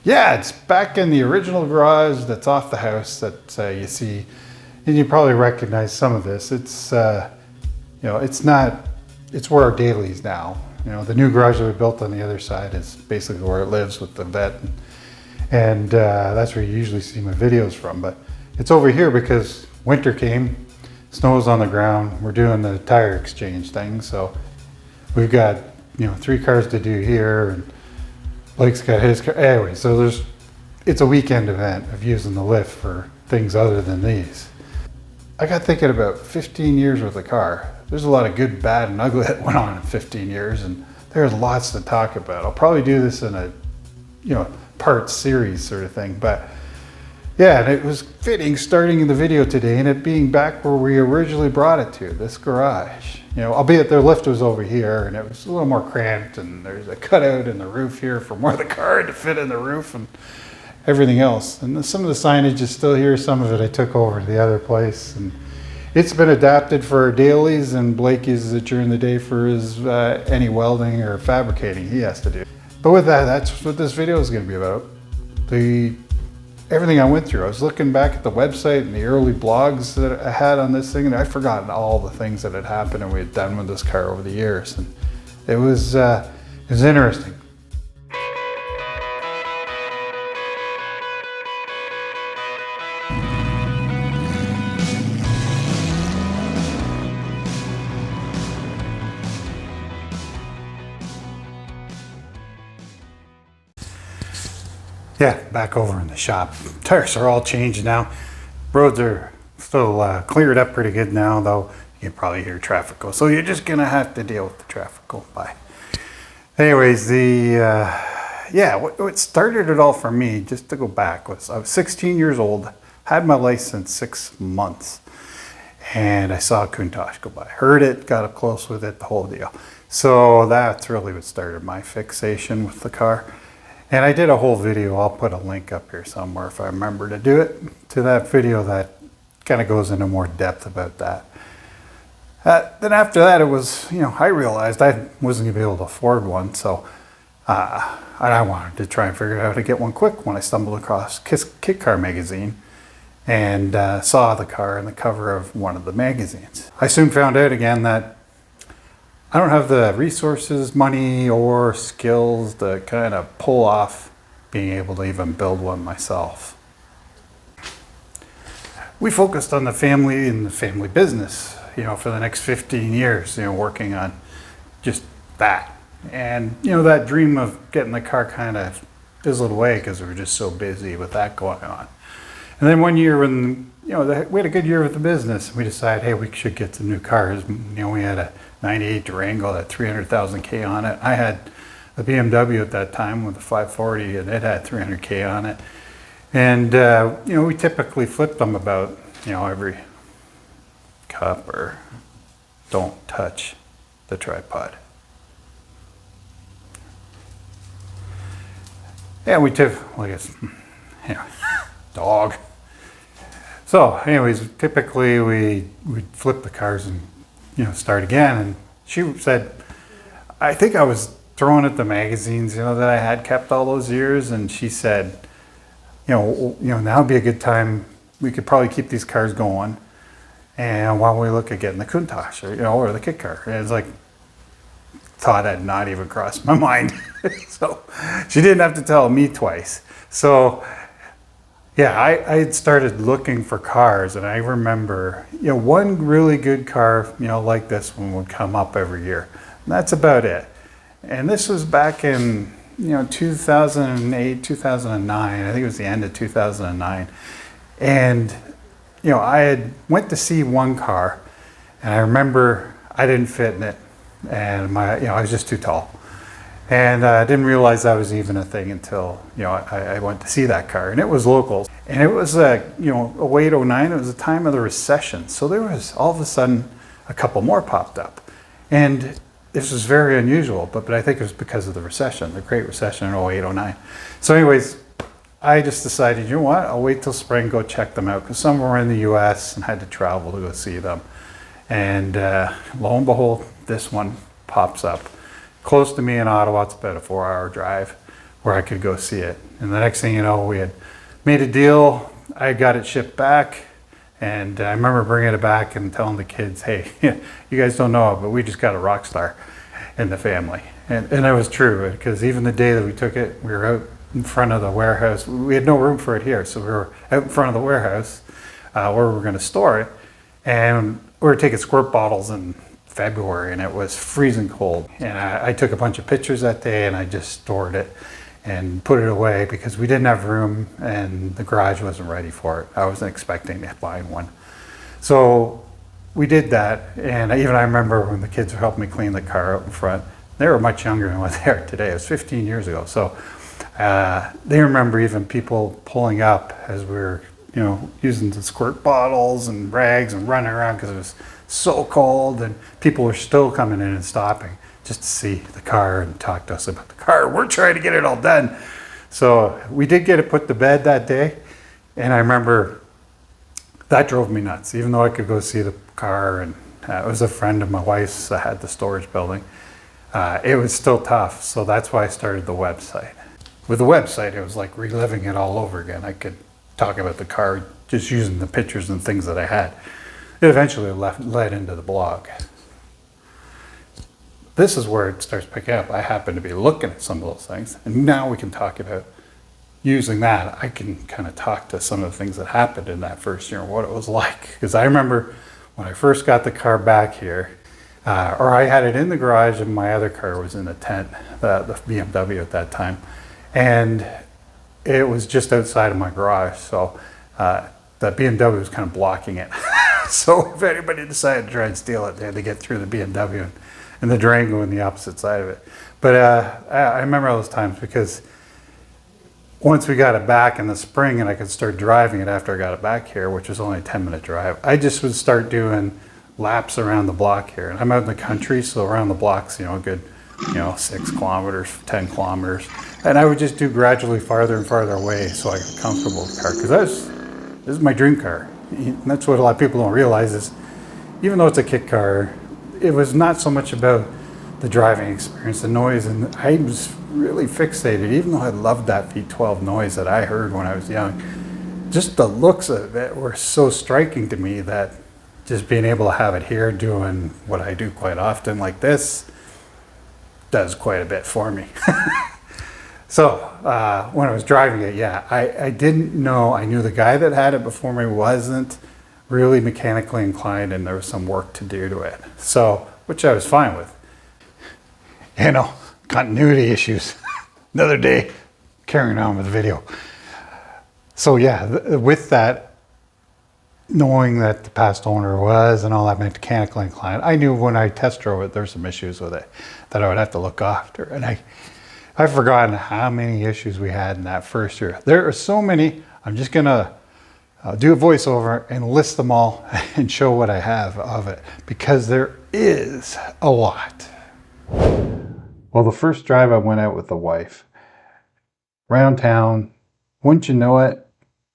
Yeah, it's back in the original garage that's off the house that you see, and you probably recognize some of this. It's, it's not, it's where our dailies now. The new garage that we built on the other side is basically where it lives with the vet, and that's where you usually see my videos from. But it's over here because winter came, snow's on the ground, we're doing the tire exchange thing, so we've got 3 cars to do here, and Blake's got his car. Anyway, so it's a weekend event of using the lift for things other than these. I got thinking about 15 years with the car. There's a lot of good, bad, and ugly that went on in 15 years, and there's lots to talk about. I'll probably do this in a, part series sort of thing, but yeah, and it was fitting starting the video today and it being back where we originally brought it to, this garage. Albeit their lift was over here and it was a little more cramped, and there's a cutout in the roof here for more of the car to fit in the roof and everything else. And some of the signage is still here, some of it I took over to the other place. And it's been adapted for our dailies, and Blake uses it during the day for his any welding or fabricating he has to do. But with that, that's what this video is going to be about. Everything I went through. I was looking back at the website and the early blogs that I had on this thing, and I'd forgotten all the things that had happened and we had done with this car over the years. And it was interesting. Yeah, back over in the shop. Tires are all changed now. Roads are still cleared up pretty good now, though you can probably hear traffic go. So you're just gonna have to deal with the traffic going by. Anyways, what started it all for me, just to go back, was I was 16 years old, had my license 6 months, and I saw a Countach go by. Heard it, got up close with it, the whole deal. So that's really what started my fixation with the car. And I did a whole video. I'll put a link up here somewhere if I remember to do it, to that video that kind of goes into more depth about that. Then after that, it was, I realized I wasn't going to be able to afford one. So I wanted to try and figure out how to get one quick when I stumbled across Kit Car magazine and saw the car on the cover of one of the magazines. I soon found out again that I don't have the resources, money, or skills to kind of pull off being able to even build one myself. We focused on the family and the family business, for the next 15 years, working on just that. And, that dream of getting the car kind of fizzled away because we were just so busy with that going on. And then one year when, we had a good year with the business, we decided, hey, we should get some new cars. We had a 98 Durango that 300,000 K on it. I had a BMW at that time with a 540 and it had 300K on it. And, we typically flipped them about, every cup or don't touch the tripod. Yeah, we typically, dog. So anyways, typically we'd flip the cars and, start again. And she said, I think I was throwing at the magazines, that I had kept all those years. And she said, now would be a good time. We could probably keep these cars going. And while we look at getting the Countach or the Kit Car. And it's like, thought had not even crossed my mind. So she didn't have to tell me twice. So yeah, I had started looking for cars, and I remember, one really good car, like this one would come up every year. And that's about it. And this was back in, 2008, 2009. I think it was the end of 2009. And, I had went to see one car, and I remember I didn't fit in it, and I was just too tall. And I didn't realize that was even a thing until, I went to see that car, and it was local. And it was, 08, 09, it was the time of the recession. So there was, all of a sudden, a couple more popped up. And this was very unusual, but I think it was because of the recession, the Great Recession in 08, 09. So anyways, I just decided, you know what, I'll wait till spring, go check them out, because some were in the US and had to travel to go see them. And lo and behold, this one pops up. Close to me in Ottawa, it's about a 4-hour drive. where I could go see it. And the next thing you know, we had made a deal. I got it shipped back, and I remember bringing it back and telling the kids, hey, you guys don't know it, but we just got a rock star in the family. And that was true, because even the day that we took it, we were out in front of the warehouse. We had no room for it here, so we were out in front of the warehouse where we were going to store it, and we were taking squirt bottles in February, and it was freezing cold. And I took a bunch of pictures that day, and I just stored it and put it away because we didn't have room and the garage wasn't ready for it. I wasn't expecting to buy one. So we did that, and I remember when the kids were helping me clean the car out in front. They were much younger than what they are today. It was 15 years ago. So they remember even people pulling up as we were, using the squirt bottles and rags and running around because it was so cold, and people were still coming in and stopping just to see the car and talk to us about the car. We're trying to get it all done. So we did get it put to bed that day, and I remember that drove me nuts. Even though I could go see the car, and it was a friend of my wife's that had the storage building, it was still tough. So that's why I started the website. With the website, it was like reliving it all over again. I could talk about the car just using the pictures and things that I had. It eventually led into the blog. This is where it starts picking up. I happen to be looking at some of those things, and now we can talk about using that. I can kind of talk to some of the things that happened in that first year and what it was like. Because I remember when I first got the car back here, or I had it in the garage and my other car was in the tent, the BMW at that time, and it was just outside of my garage. So the BMW was kind of blocking it. So if anybody decided to try and steal it, they had to get through the BMW and the Durango on the opposite side of it. But I remember those times because once we got it back in the spring and I could start driving it after I got it back here, which was only a 10-minute drive, I just would start doing laps around the block here. And I'm out in the country, so around the blocks, a good, 6 kilometers, 10 kilometers. And I would just do gradually farther and farther away so I got comfortable with the car. Because this is my dream car. And that's what a lot of people don't realize is, even though it's a kit car, it was not so much about the driving experience, the noise, and I was really fixated, even though I loved that V12 noise that I heard when I was young. Just the looks of it were so striking to me that just being able to have it here doing what I do quite often like this does quite a bit for me. So when I was driving it, I didn't know, I knew the guy that had it before me wasn't really mechanically inclined and there was some work to do to it. So, which I was fine with. Continuity issues. Another day, carrying on with the video. So with that, knowing that the past owner was and all that mechanically inclined, I knew when I test drove it, there's some issues with it that I would have to look after. And I've forgotten how many issues we had in that first year. There are so many. I'm just gonna do a voiceover and list them all and show what I have of it, because there is a lot. Well, the first drive I went out with the wife, around town, wouldn't you know it,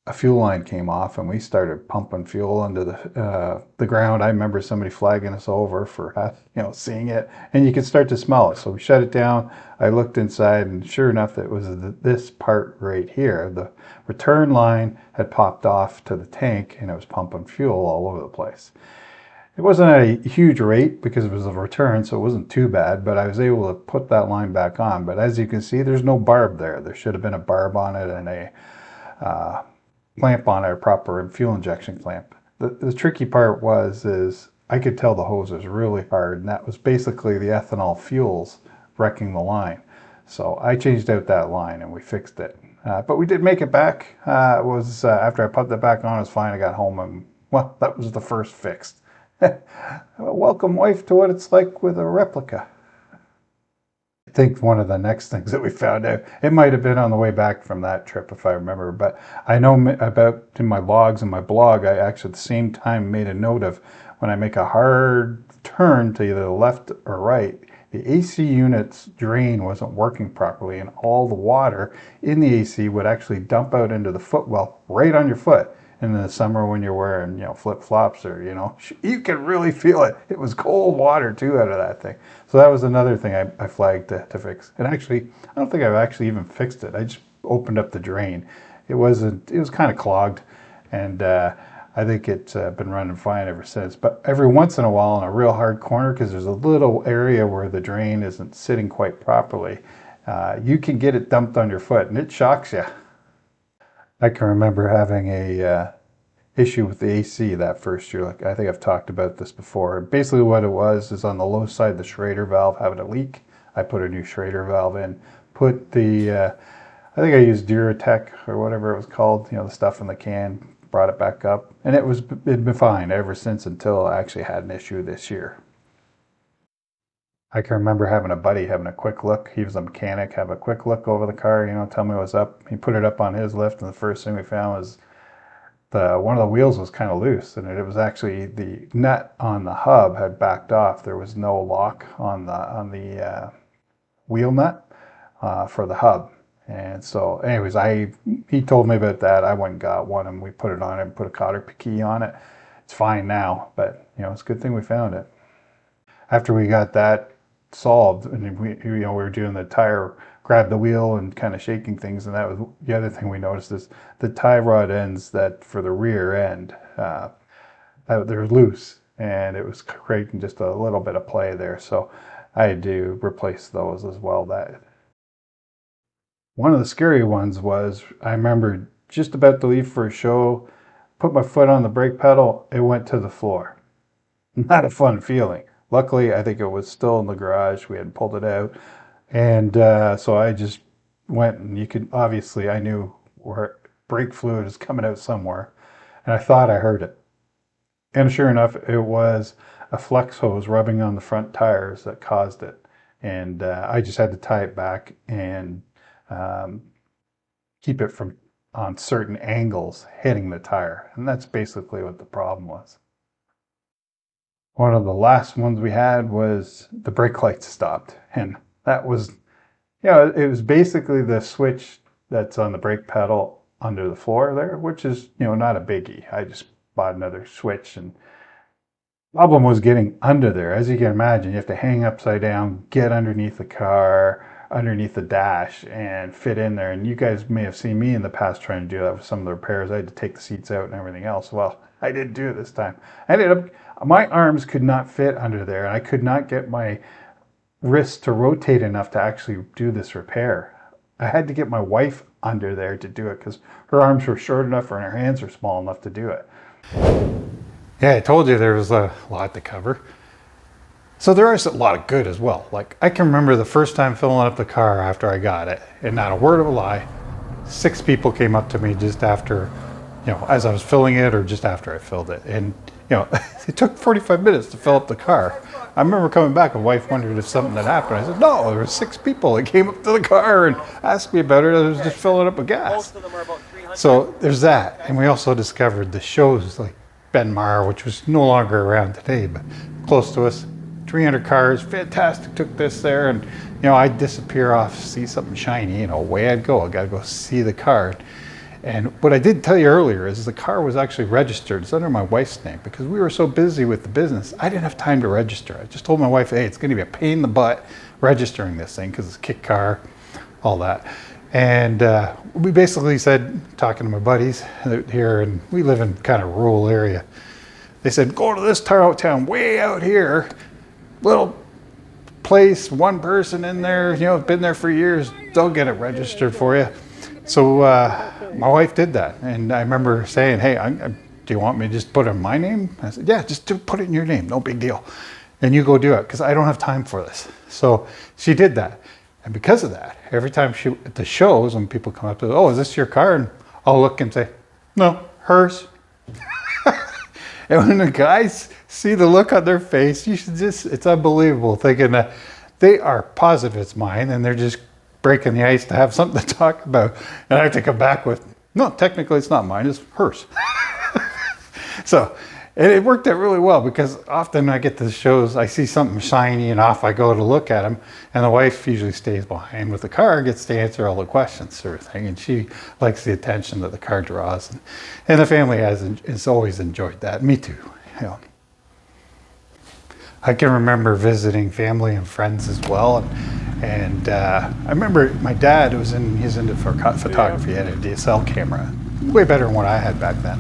a fuel line came off and we started pumping fuel into the ground. I remember somebody flagging us over for seeing it, and you could start to smell it. So we shut it down. I looked inside, and sure enough, it was this part right here. The return line had popped off to the tank, and it was pumping fuel all over the place. It wasn't at a huge rate because it was a return, so it wasn't too bad, but I was able to put that line back on. But as you can see, there's no barb there. There should have been a barb on it and a clamp on it, a proper fuel injection clamp. The tricky part is I could tell the hose was really hard, and that was basically the ethanol fuels wrecking the line. So I changed out that line and we fixed it. But we did make it back. It was after I put that back on, it was fine. I got home and, well, that was the first fixed. Welcome, wife, to what it's like with a replica. I think one of the next things that we found out, it might have been on the way back from that trip if I remember, but I know about in my logs and my blog, I actually at the same time made a note of when I make a hard turn to either the left or right, the AC unit's drain wasn't working properly, and all the water in the AC would actually dump out into the footwell right on your foot. in the summer when you're wearing, flip-flops or, you can really feel it. It was cold water too out of that thing. So that was another thing I flagged to fix. And actually, I don't think I've actually even fixed it. I just opened up the drain. It was kind of clogged, and I think it's been running fine ever since. But every once in a while in a real hard corner, because there's a little area where the drain isn't sitting quite properly, you can get it dumped on your foot and it shocks you. I can remember having a issue with the AC that first year. Like, I think I've talked about this before. Basically what it was is on the low side, the Schrader valve having a leak. I put a new Schrader valve in, put the, I think I used Duratec or whatever it was called, the stuff in the can, brought it back up, and it'd been fine ever since until I actually had an issue this year. I can remember having a buddy having a quick look. He was a mechanic, have a quick look over the car, tell me what's up. He put it up on his lift, and the first thing we found was one of the wheels was kind of loose, and it was actually the nut on the hub had backed off. There was no lock on the wheel nut for the hub. And so anyways, he told me about that. I went and got one, and we put it on it and put a cotter key on it. It's fine now, but it's a good thing we found it. After we got that solved, and we were doing the tire, grab the wheel and kind of shaking things, and that was the other thing we noticed is the tie rod ends that for the rear end, they're loose, and it was creating just a little bit of play there. So I had to replace those as well. One of the scary ones was, I remember just about to leave for a show, put my foot on the brake pedal, it went to the floor. Not a fun feeling. Luckily, I think it was still in the garage. We hadn't pulled it out. And so I just went, and obviously I knew where brake fluid is coming out somewhere. And I thought I heard it. And sure enough, it was a flex hose rubbing on the front tires that caused it. And I just had to tie it back and keep it from on certain angles hitting the tire. And that's basically what the problem was. One of the last ones we had was the brake lights stopped. And that was, it was basically the switch that's on the brake pedal under the floor there, which is, not a biggie. I just bought another switch, and the problem was getting under there. As you can imagine, you have to hang upside down, get underneath the car, underneath the dash, and fit in there. And you guys may have seen me in the past trying to do that with some of the repairs. I had to take the seats out and everything else. Well, I didn't do it this time. My arms could not fit under there, and I could not get my wrists to rotate enough to actually do this repair. I had to get my wife under there to do it because her arms were short enough and her hands were small enough to do it. Yeah, I told you there was a lot to cover. So there is a lot of good as well. Like, I can remember the first time filling up the car after I got it, and not a word of a lie, 6 people came up to me just after, as I was filling it or just after I filled it. And, it took 45 minutes to fill up the car. I remember coming back, my wife wondered if something had happened. I said, no, there were 6 people that came up to the car and asked me about it. I was just filling up with gas. Most of them are about 300. So there's that. And we also discovered the shows like Ben Mar, which was no longer around today, but close to us. 300 cars, fantastic, took this there, and I'd disappear off, see something shiny, away I'd go. I gotta go see the car. And what I did tell you earlier is the car was actually registered. It's under my wife's name because we were so busy with the business. I didn't have time to register. I just told my wife, hey, it's gonna be a pain in the butt registering this thing because it's a kit car, all that. And we basically said, talking to my buddies here, and we live in kind of rural area. They said, go to this town way out here, little place, one person in there, been there for years, they'll get it registered for you. So my wife did that, and I remember saying, hey, do you want me to just put it in my name? I said, yeah, just put it in your name, no big deal. And you go do it, because I don't have time for this. So she did that. And because of that, every time at the shows, when people come up to, oh, is this your car? And I'll look and say, no, hers. And when the guys see the look on their face, it's unbelievable, thinking that they are positive it's mine, and they're just breaking the ice to have something to talk about. And I have to come back with, no, technically it's not mine, it's hers. So And it worked out really well because often I get to the shows, I see something shiny and off I go to look at them. And the wife usually stays behind with the car, gets to answer all the questions sort of thing. And she likes the attention that the car draws. And the family has always enjoyed that. Me too. You know. I can remember visiting family and friends as well. And I remember my dad he's into photography. He had a DSL camera, way better than what I had back then.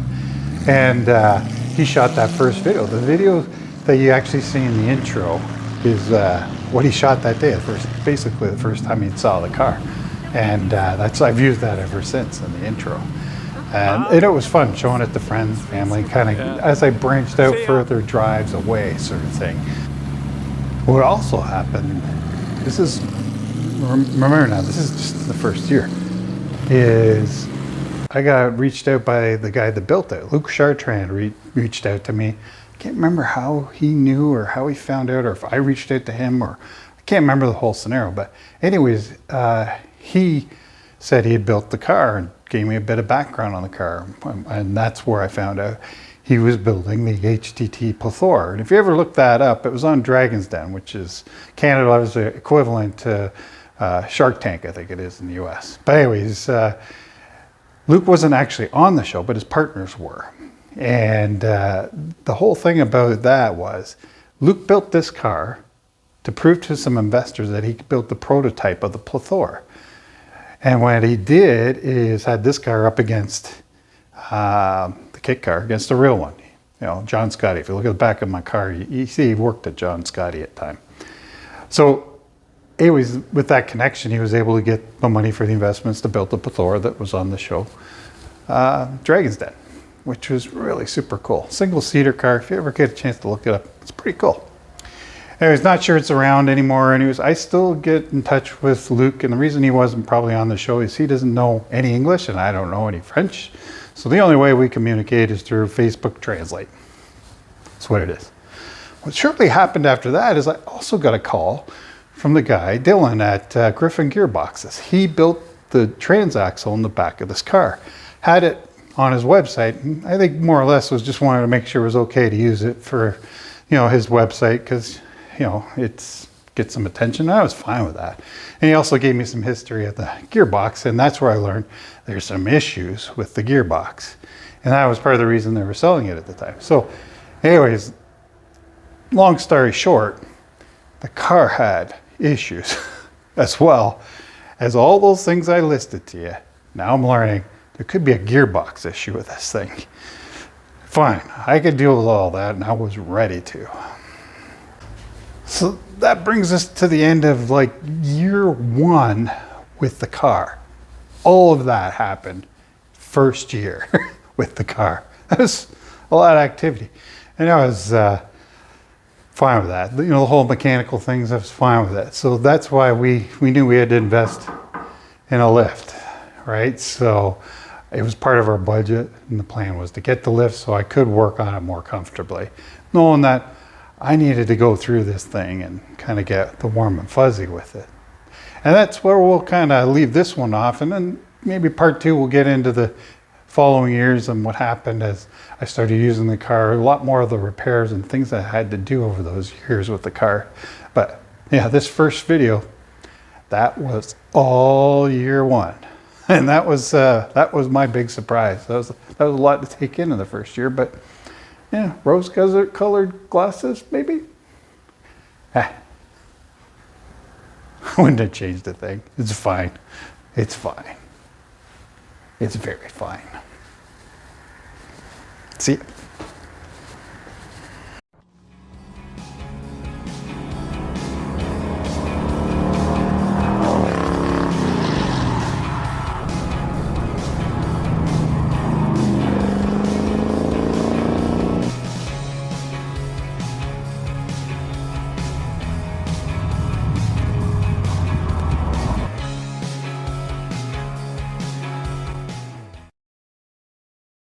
And he shot that first video. The video that you actually see in the intro is what he shot that day, basically the first time he saw the car. And I've used that ever since in the intro. And it was fun showing it to friends, family, kind of as I branched out further drives away sort of thing. What also happened, remember now, this is just the first year, is I got reached out by the guy that built it. Luke Chartrand reached out to me. I can't remember how he knew or how he found out or if I reached out to him, or I can't remember the whole scenario. But anyways, he said he had built the car and gave me a bit of background on the car. And that's where I found out he was building the HTT Plethora. And if you ever look that up, it was on Dragon's Den, which is Canada's equivalent to Shark Tank, I think it is in the US. But anyways, Luke wasn't actually on the show, but his partners were. And the whole thing about that was Luke built this car to prove to some investors that he built the prototype of the Plethora. And what he did is had this car up against the kit car, against the real one. You know, John Skydio. If you look at the back of my car, you see he worked at John Skydio at the time. So anyways, with that connection, he was able to get the money for the investments to build the Plethora that was on the show, Dragon's Den, which was really super cool. Single-seater car. If you ever get a chance to look it up, it's pretty cool. Anyways, not sure it's around anymore. Anyways, I still get in touch with Luke, and the reason he wasn't probably on the show is he doesn't know any English, and I don't know any French. So the only way we communicate is through Facebook Translate. That's what it is. What shortly happened after that is I also got a call from the guy, Dylan, at Griffin Gearboxes. He built the transaxle in the back of this car. Had it on his website, and I think more or less was just wanted to make sure it was okay to use it for, you know, his website, because, you know, get some attention. I was fine with that. And he also gave me some history of the gearbox, and that's where I learned there's some issues with the gearbox. And that was part of the reason they were selling it at the time. So anyways, long story short, the car had issues as well as all those things I listed to you. Now I'm learning there could be a gearbox issue with this thing. Fine, I could deal with all that, and I was ready to. So that brings us to the end of like year one with the car. All of that happened first year with the car. That was a lot of activity. And I was fine with that. You know, the whole mechanical things, I was fine with that. So that's why we knew we had to invest in a lift, right? So it was part of our budget, and the plan was to get the lift so I could work on it more comfortably, knowing that I needed to go through this thing and kind of get the warm and fuzzy with it. And that's where we'll kind of leave this one off, and then maybe part two we'll get into the following years and what happened as I started using the car, a lot more of the repairs and things I had to do over those years with the car. But yeah, this first video, that was all year one. And that was my big surprise. That was a lot to take in the first year, but yeah, rose-colored glasses, maybe? I wouldn't have changed a thing. It's fine. It's fine. It's very fine. See ya.